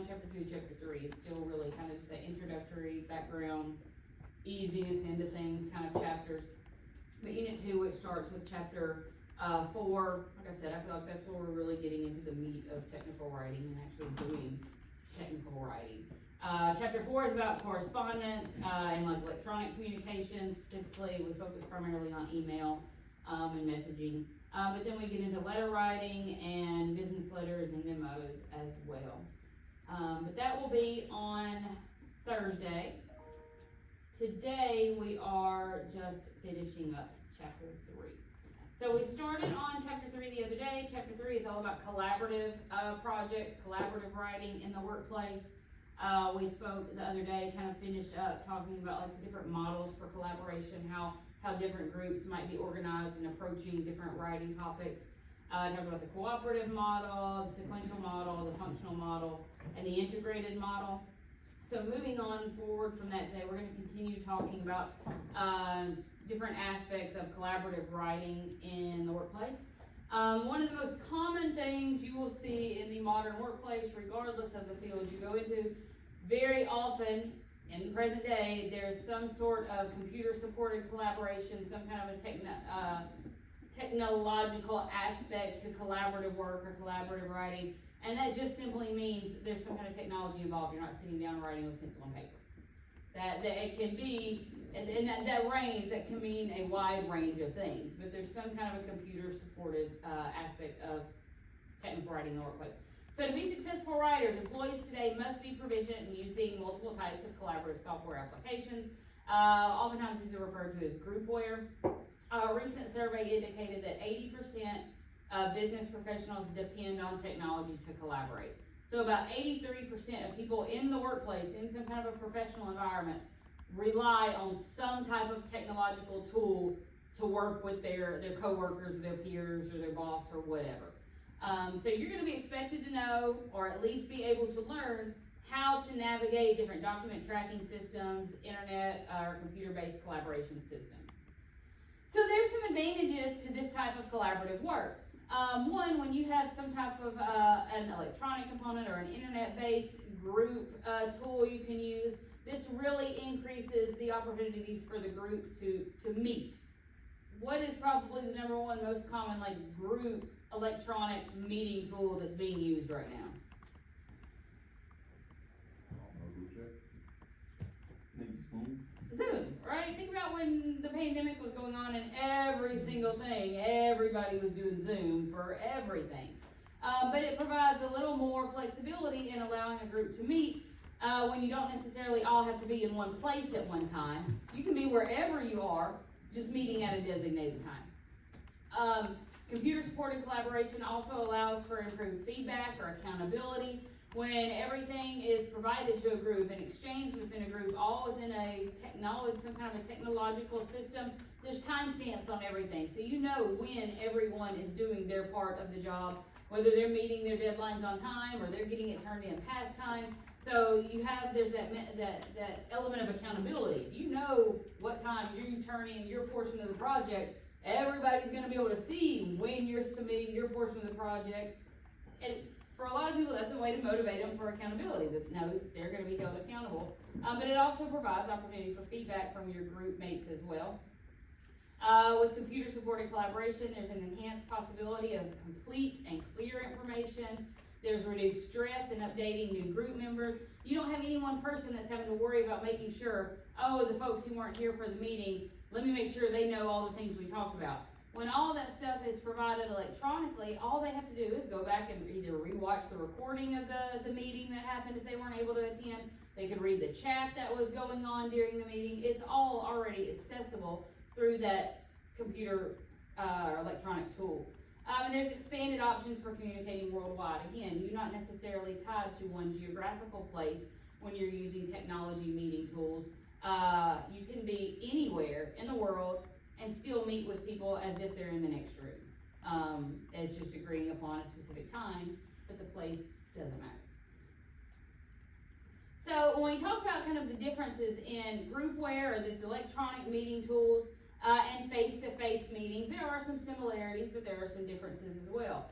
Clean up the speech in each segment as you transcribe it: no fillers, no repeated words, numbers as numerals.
chapter 2, chapter 3 is still really kind of just that introductory background, easing us into things kind of chapters. But unit 2, which starts with chapter 4, like I said, I feel like that's where we're really getting into the meat of technical writing and actually doing technical writing. Chapter 4 is about correspondence and like electronic communication. Specifically, we focus primarily on email and messaging. But then we get into letter writing and business letters and memos as well. But that will be on Thursday. Today we are just finishing up chapter 3. So we started on chapter 3 the other day. Chapter 3 is all about collaborative projects, collaborative writing in the workplace. We spoke the other day, kind of finished up talking about like the different models for collaboration, how different groups might be organized and approaching different writing topics. Talked about the cooperative model, the sequential model, the functional model, and the integrated model. So moving on forward from that today, we're going to continue talking about different aspects of collaborative writing in the workplace. One of the most common things you will see in the modern workplace, regardless of the field you go into, very often in the present day, there's some sort of computer-supported collaboration, some kind of a technological aspect to collaborative work or collaborative writing. And that just simply means there's some kind of technology involved. You're not sitting down writing with pencil and paper. That it can be, and that range, that can mean a wide range of things, but there's some kind of a computer-supported aspect of technical writing in the workplace. So to be successful writers, employees today must be proficient in using multiple types of collaborative software applications. Oftentimes these are referred to as groupware. A recent survey indicated that 80% of business professionals depend on technology to collaborate. So about 83% of people in the workplace, in some kind of a professional environment, rely on some type of technological tool to work with their coworkers, their peers, or their boss, or whatever. So you're going to be expected to know, or at least be able to learn, how to navigate different document tracking systems, internet, or computer-based collaboration systems. So there's some advantages to this type of collaborative work. One, when you have some type of an electronic component or an internet-based group tool you can use, this really increases the opportunities for the group to meet. What is probably the number one most common group electronic meeting tool that's being used right now? Maybe Zoom. Zoom, right? Think about when the pandemic was going on and every single thing, everybody was doing Zoom for everything. But it provides a little more flexibility in allowing a group to meet when you don't necessarily all have to be in one place at one time. You can be wherever you are, just meeting at a designated time. Computer-supported collaboration also allows for improved feedback or accountability. When everything is provided to a group and exchanged within a group, all within some kind of a technological system, there's timestamps on everything. So you know when everyone is doing their part of the job, whether they're meeting their deadlines on time or they're getting it turned in past time. So there's that element of accountability. If you know what time you turn in your portion of the project, everybody's going to be able to see when you're submitting your portion of the project. And for a lot of people, that's a way to motivate them for accountability, that know they're going to be held accountable. But it also provides opportunity for feedback from your group mates as well. With computer-supported collaboration, there's an enhanced possibility of complete and clear information. There's reduced stress in updating new group members. You don't have any one person that's having to worry about making sure, the folks who weren't here for the meeting, let me make sure they know all the things we talked about. When all that stuff is provided electronically, all they have to do is go back and either rewatch the recording of the meeting that happened if they weren't able to attend. They could read the chat that was going on during the meeting. It's all already accessible through that computer or electronic tool. And there's expanded options for communicating worldwide. Again, you're not necessarily tied to one geographical place when you're using technology meeting tools. You can be anywhere in the world and still meet with people as if they're in the next room. It's just agreeing upon a specific time, but the place doesn't matter. So when we talk about kind of the differences in groupware or this electronic meeting tools and face-to-face meetings, there are some similarities, but there are some differences as well.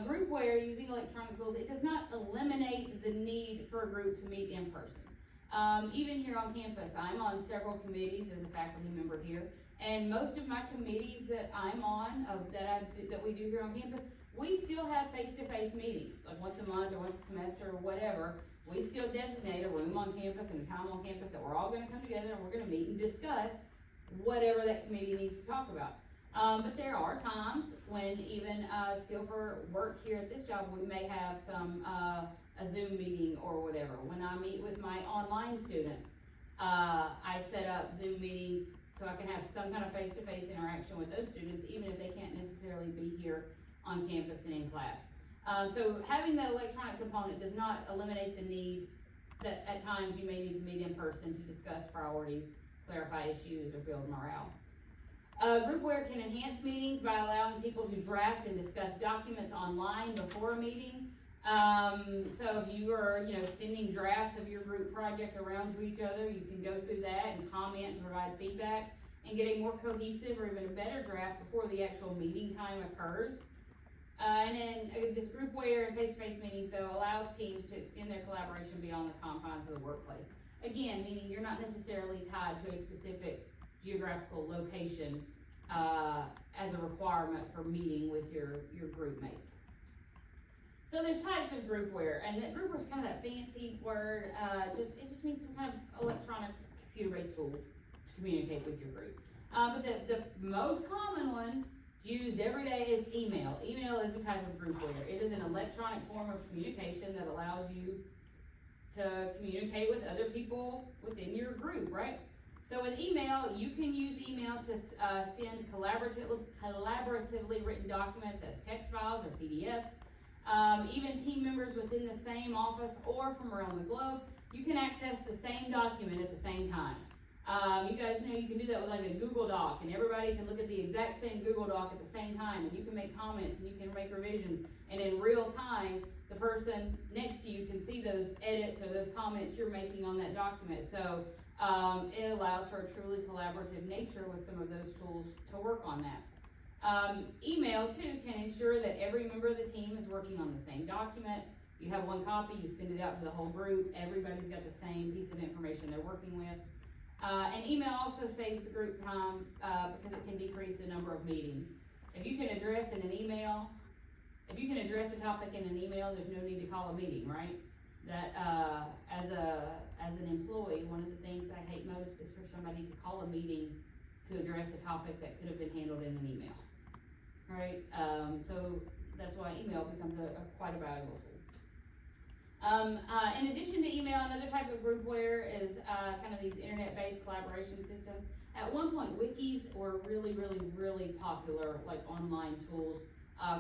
Groupware using electronic tools, it does not eliminate the need for a group to meet in person. Even here on campus, I'm on several committees as a faculty member here, and most of my committees that I'm on, that we do here on campus, we still have face-to-face meetings, like once a month or once a semester or whatever. We still designate a room on campus and a time on campus that we're all gonna come together and we're gonna meet and discuss whatever that committee needs to talk about. But there are times when even, still for work here at this job, we may have some, a Zoom meeting or whatever. When I meet with my online students, I set up Zoom meetings so I can have some kind of face-to-face interaction with those students, even if they can't necessarily be here on campus and in class. So having that electronic component does not eliminate the need that at times you may need to meet in person to discuss priorities, clarify issues, or build morale. Groupware can enhance meetings by allowing people to draft and discuss documents online before a meeting. So if you are, sending drafts of your group project around to each other, you can go through that and comment and provide feedback and get a more cohesive or even a better draft before the actual meeting time occurs. And then this groupware and face-to-face meetings, though, allows teams to extend their collaboration beyond the confines of the workplace. Again, meaning you're not necessarily tied to a specific geographical location as a requirement for meeting with your group mates. So there's types of groupware, and that groupware is kind of that fancy word. It just means some kind of electronic computer-based tool to communicate with your group. But the most common one used every day is email. Email is a type of groupware. It is an electronic form of communication that allows you to communicate with other people within your group, right? So with email, you can use email to send collaboratively written documents as text files or PDFs. Even team members within the same office or from around the globe, you can access the same document at the same time. You guys know you can do that with like a Google Doc, and everybody can look at the exact same Google Doc at the same time, and you can make comments and you can make revisions, and in real time, the person next to you can see those edits or those comments you're making on that document. So it allows for a truly collaborative nature with some of those tools to work on that. Email too can ensure that every member of the team is working on the same document. You have one copy, you send it out to the whole group, everybody's got the same piece of information they're working with. And email also saves the group time because it can decrease the number of meetings. If you can address a topic in an email, there's no need to call a meeting, right? That as an employee, one of the things I hate most is for somebody to call a meeting to address a topic that could have been handled in an email, right? So that's why email becomes quite a valuable tool. In addition to email, another type of groupware is kind of these internet-based collaboration systems. At one point, wikis were really, really, really popular, like online tools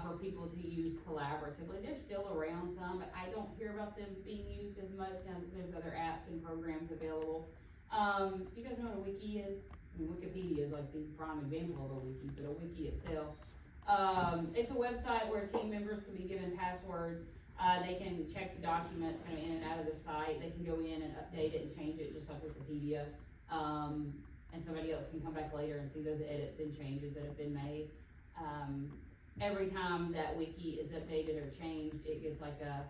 for people to use collaboratively. They're still around some, but I don't hear about them being used as much. Now, there's other apps and programs available. You guys know what a wiki is? I mean, Wikipedia is like the prime example of a wiki, but a wiki itself. It's a website where team members can be given passwords. They can check the documents kind of in and out of the site. They can go in and update it and change it just like Wikipedia. And somebody else can come back later and see those edits and changes that have been made. Every time that wiki is updated or changed, it gets like an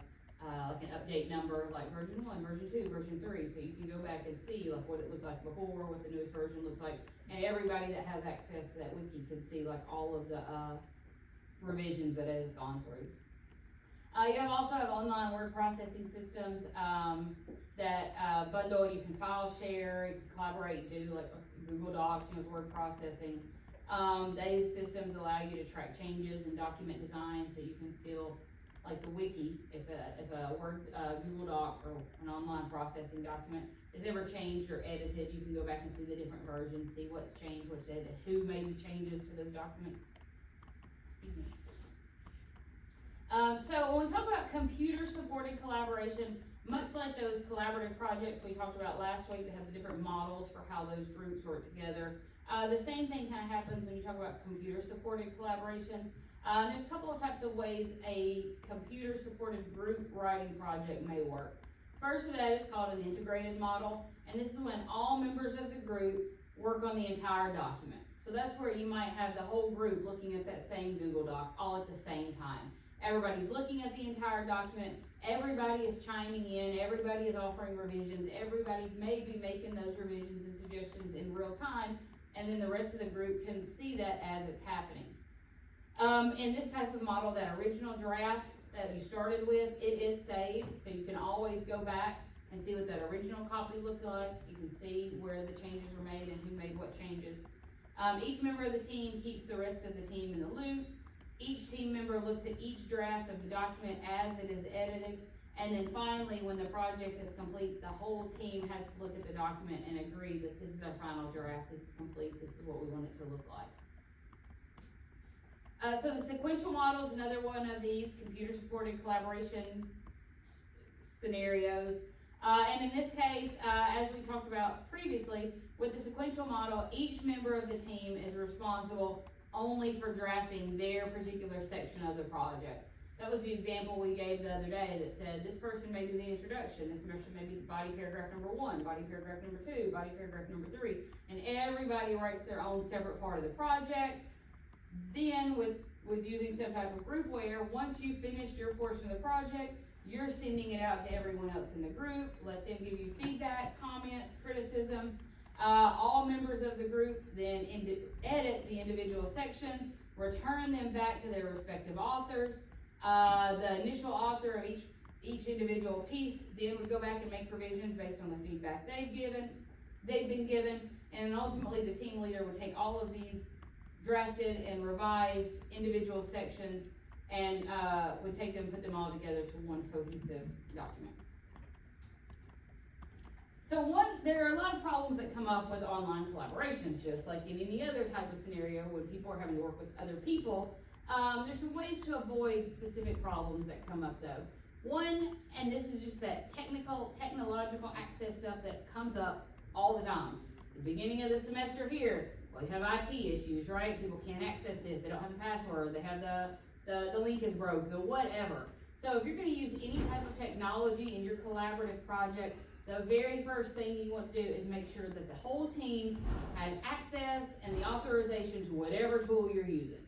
update number, like version 1, version 2, version 3. So you can go back and see like what it looked like before, what the newest version looks like. And everybody that has access to that wiki can see like all of the revisions that it has gone through. You also have online word processing systems that bundle. You can file share, you can collaborate, do like Google Docs, with word processing. These systems allow you to track changes in document design, so you can still, like the wiki, if a Word, Google Doc or an online processing document is ever changed or edited, you can go back and see the different versions, see what's changed, what's edited, who made the changes to those documents. Excuse me. So when we talk about computer-supported collaboration, much like those collaborative projects we talked about last week that have the different models for how those groups work together, the same thing kind of happens when you talk about computer-supported collaboration. There's a couple of types of ways a computer-supported group writing project may work. First of that is called an integrated model, and this is when all members of the group work on the entire document. So that's where you might have the whole group looking at that same Google Doc all at the same time. Everybody's looking at the entire document, everybody is chiming in, everybody is offering revisions, everybody may be making those revisions and suggestions in real time, and then the rest of the group can see that as it's happening. In this type of model, that original draft that you started with, it is saved, so you can always go back and see what that original copy looked like. You can see where the changes were made and who made what changes. Each member of the team keeps the rest of the team in the loop. Each team member looks at each draft of the document as it is edited. And then finally, when the project is complete, the whole team has to look at the document and agree that this is our final draft, this is complete, this is what we want it to look like. So the sequential model is another one of these computer-supported collaboration scenarios. And in this case, as we talked about previously, with the sequential model, each member of the team is responsible only for drafting their particular section of the project. That was the example we gave the other day that said, this person may do the introduction, this person may be body paragraph number 1, body paragraph number 2, body paragraph number 3, and everybody writes their own separate part of the project. Then with using some type of groupware, once you finish your portion of the project, you're sending it out to everyone else in the group, let them give you feedback, comments, criticism. All members of the group then edit the individual sections, return them back to their respective authors. The initial author of each individual piece then would go back and make revisions based on the feedback they've been given, and ultimately the team leader would take all of these drafted and revised individual sections and would take them, put them all together to one cohesive document. So there are a lot of problems that come up with online collaborations, just like in any other type of scenario when people are having to work with other people. There's some ways to avoid specific problems that come up though. One, and this is just that technological access stuff that comes up all the time. The beginning of the semester here, well, you have IT issues, right? People can't access this, they don't have the password, they have the link is broke, the whatever. So if you're gonna use any type of technology in your collaborative project, the very first thing you want to do is make sure that the whole team has access and the authorization to whatever tool you're using.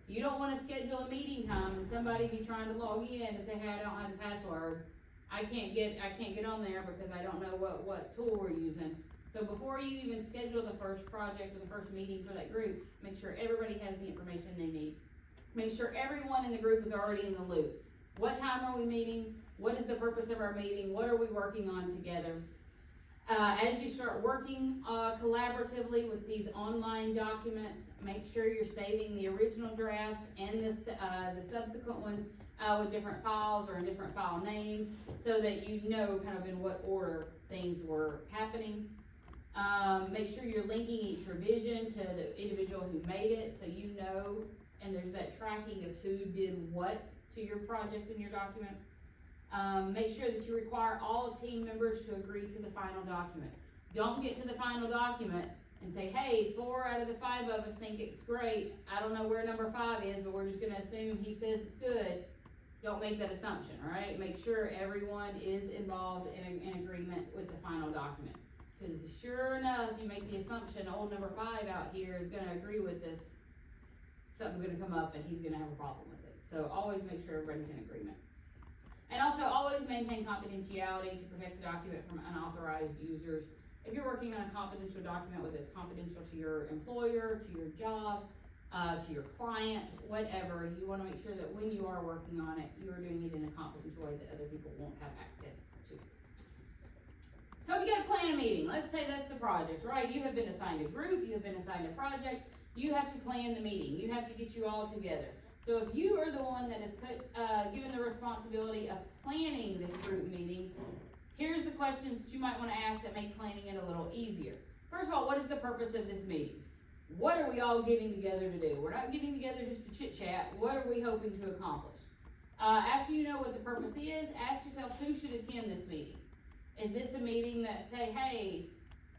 You don't want to schedule a meeting time and somebody be trying to log in and say, hey, I don't have the password. I can't get on there because I don't know what tool we're using. So before you even schedule the first project or the first meeting for that group, make sure everybody has the information they need. Make sure everyone in the group is already in the loop. What time are we meeting? What is the purpose of our meeting? What are we working on together? As you start working collaboratively with these online documents, make sure you're saving the original drafts and the subsequent ones with different files or in different file names so that you know kind of in what order things were happening. Make sure you're linking each revision to the individual who made it so you know, and there's that tracking of who did what to your project in your document. Make sure that you require all team members to agree to the final document. Don't get to the final document and say, hey, 4 out of the 5 of us think it's great. I don't know where number 5 is, but we're just gonna assume he says it's good. Don't make that assumption, all right? Make sure everyone is involved in agreement with the final document. Because sure enough, you make the assumption old number 5 out here is gonna agree with this, something's gonna come up and he's gonna have a problem with it. So always make sure everybody's in agreement. And also always maintain confidentiality to protect the document from unauthorized users. If you're working on a confidential document, whether it's confidential to your employer, to your job, to your client, whatever, you want to make sure that when you are working on it, you are doing it in a confidential way that other people won't have access to. So you got to plan a meeting. Let's say that's the project, right? You have been assigned a group, you have been assigned a project, you have to plan the meeting, you have to get you all together. So if you are the one that is given the responsibility of planning this group meeting, here's the questions that you might want to ask that make planning it a little easier. First of all, what is the purpose of this meeting? What are we all getting together to do? We're not getting together just to chit chat. What are we hoping to accomplish? After you know what the purpose is, ask yourself who should attend this meeting. Is this a meeting that say, hey,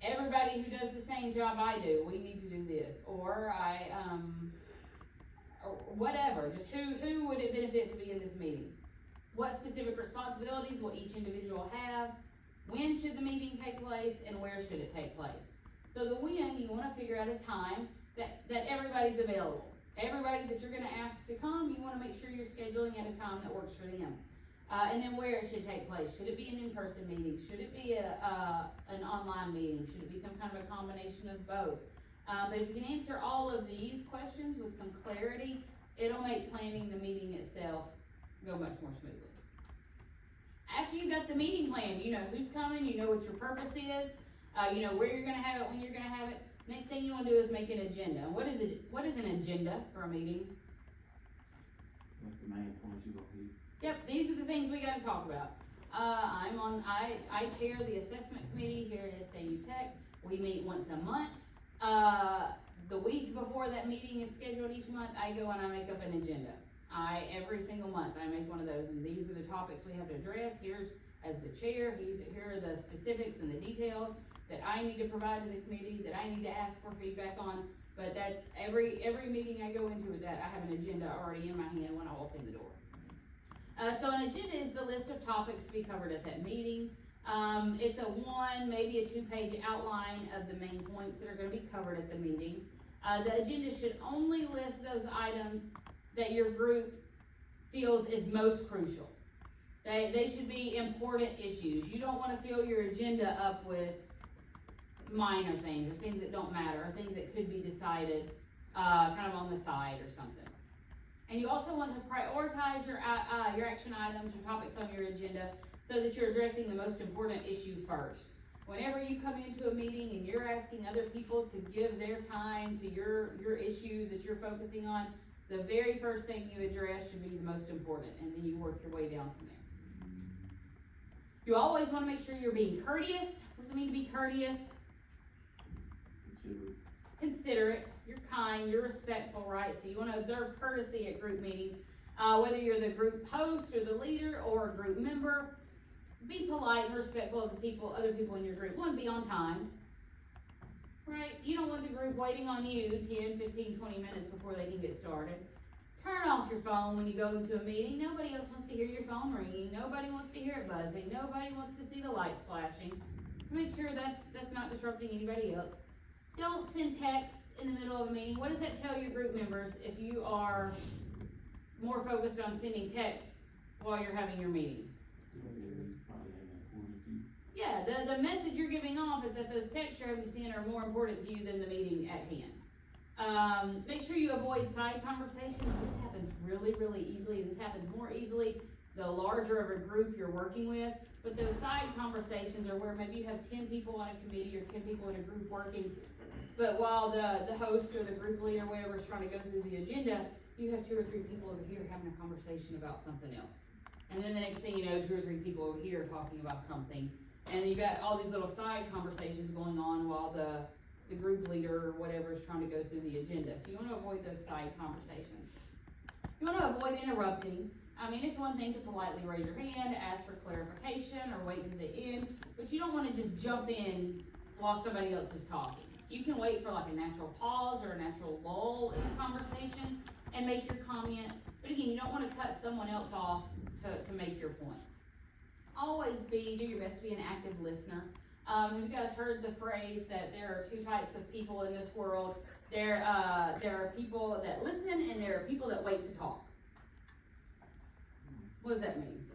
everybody who does the same job I do, we need to do this, or or whatever, just who would it benefit to be in this meeting? What specific responsibilities will each individual have? When should the meeting take place and where should it take place? So the when, you want to figure out a time that everybody's available. everybody that you're gonna ask to come, you wanna make sure you're scheduling at a time that works for them. And then where it should take place. Should it be an in-person meeting? Should it be an online meeting? Should it be some kind of a combination of both? But if you can answer all of these questions with some clarity, it'll make planning the meeting itself go much more smoothly. After you got the meeting planned, you know who's coming, you know what your purpose is, you know where you're gonna have it, when you're gonna have it. Next thing you wanna do is make an agenda. What is an agenda for a meeting? Like the main points you gonna hit. Yep, these are the things we gotta talk about. I chair the assessment committee here at SAU Tech. We meet once a month. The week before that meeting is scheduled each month, I go and I make up an agenda. Every single month, I make one of those, and these are the topics we have to address. Here's, as the chair, here are the specifics and the details that I need to provide to the committee, that I need to ask for feedback on. But that's, every meeting I go into with that, I have an agenda already in my hand when I walk in the door. So an agenda is the list of topics to be covered at that meeting. It's a maybe a 2-page outline of the main points that are gonna be covered at the meeting. The agenda should only list those items that your group feels is most crucial. They should be important issues. You don't wanna fill your agenda up with minor things, or things that don't matter, or things that could be decided, kind of on the side or something. And you also want to prioritize your action items, your topics on your agenda, so that you're addressing the most important issue first. Whenever you come into a meeting and you're asking other people to give their time to your issue that you're focusing on, the very first thing you address should be the most important, and then you work your way down from there. You always want to make sure you're being courteous. What does it mean to be courteous? Considerate, you're kind, you're respectful, right? So you want to observe courtesy at group meetings. Whether you're the group host or the leader or a group member, be polite and respectful of the other people in your group. One, be on time, right? You don't want the group waiting on you 10, 15, 20 minutes before they can get started. Turn off your phone when you go into a meeting. Nobody else wants to hear your phone ringing. Nobody wants to hear it buzzing. Nobody wants to see the lights flashing. So make sure that's not disrupting anybody else. Don't send text in the middle of a meeting. What does that tell your group members if you are more focused on sending text while you're having your meeting? Yeah, the message you're giving off is that those texts you're having to send are more important to you than the meeting at hand. Make sure you avoid side conversations. This happens really, really easily. This happens more easily the larger of a group you're working with. But those side conversations are where maybe you have 10 people on a committee or 10 people in a group working, but while the host or the group leader, whatever, is trying to go through the agenda, you have 2 or 3 people over here having a conversation about something else. And then the next thing you know, 2 or 3 people over here talking about something. And you got all these little side conversations going on while the group leader or whatever is trying to go through the agenda. So you want to avoid those side conversations. You want to avoid interrupting. I mean, it's one thing to politely raise your hand, ask for clarification, or wait to the end, but you don't want to just jump in while somebody else is talking. You can wait for like a natural pause or a natural lull in the conversation and make your comment, but again, you don't want to cut someone else off to make your point. Always do your best to be an active listener. Have you guys heard the phrase that there are 2 types of people in this world? There are people that listen and there are people that wait to talk. What does that mean?